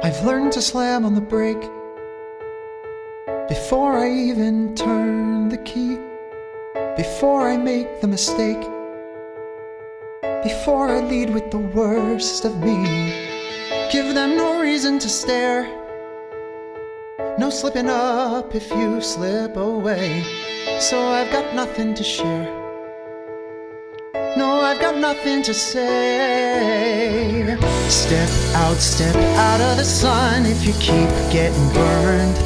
I've learned to slam on the brake before I even turn the key, before I make the mistake, before I lead with the worst of me. Give them no reason to stare, no slipping up if you slip away. So I've got nothing to share, no, I've got nothing to say. Step out of the sun if you keep getting burned.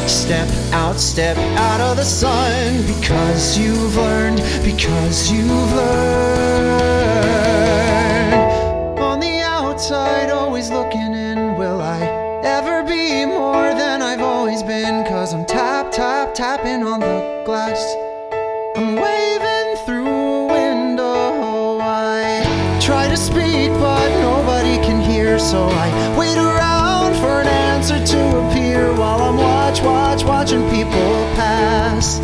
Step out of the sun, because you've learned, because you've learned. On the outside, always looking in, will I ever be more than I've always been? 'Cause I'm tapping on the glass, I'm waving through a window. I try to speak, but nobody can hear, so I wait around for an answer to appear while I'm watching people pass.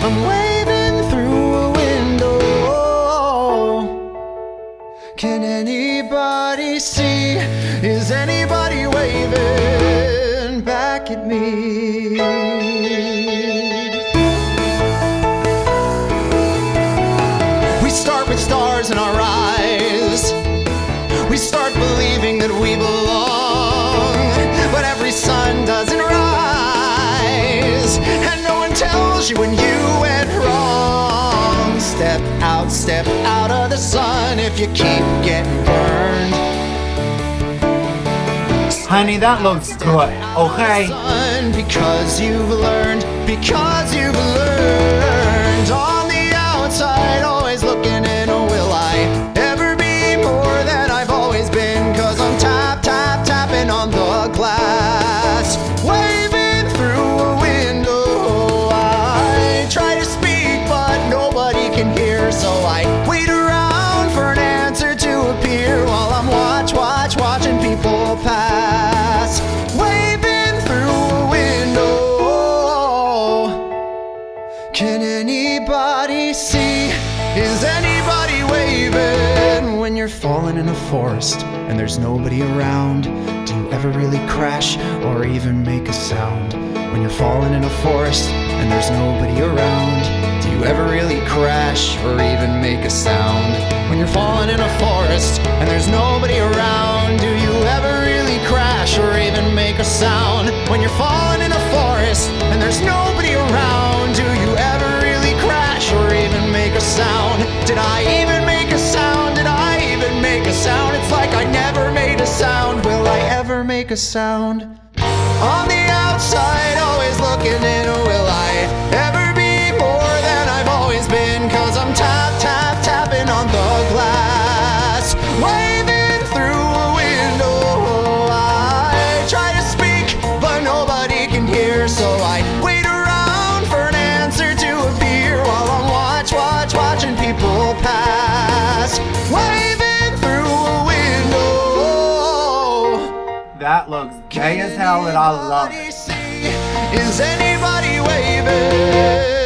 I'm waving through a window. Can anybody see? Is anybody waving back at me? We start with stars in our eyes. We start believing that we belong, but every sun doesn't rise, and no one tells you when you went wrong. Step out of the sun if you keep getting burned. Honey, that looks good, okay? Because you've learned, because you've learned. On the outside, always looking in, will I ever be more than I've always been? 'Cause I'm tapping on the glass, waving through a window. I try to speak, but nobody can hear, so I wait around for an answer to appear while I'm watching people pass, waving through a window. Can anybody see? Is anybody waving? When you're falling in a forest and there's nobody around, do you ever really crash or even make a sound? When you're falling in a forest and there's nobody around, do you ever really crash or even make a sound? When you're falling in a forest and there's nobody around, do you ever really crash or even make a sound? When you're falling in a forest and there's nobody around, do you ever really crash or even make a sound? Did I even make a sound? Did I even make a sound? It's like I never made a sound. Will I ever make a sound? On the outside, always looking in, will I ever be more than I've always been? 'Cause I'm tapping on the glass, waving through a window. I try to speak, but nobody can hear, so I wait around for an answer to appear while I'm watching people pass, waving through a window. That looks gay as hell and I love it. Is anybody waving?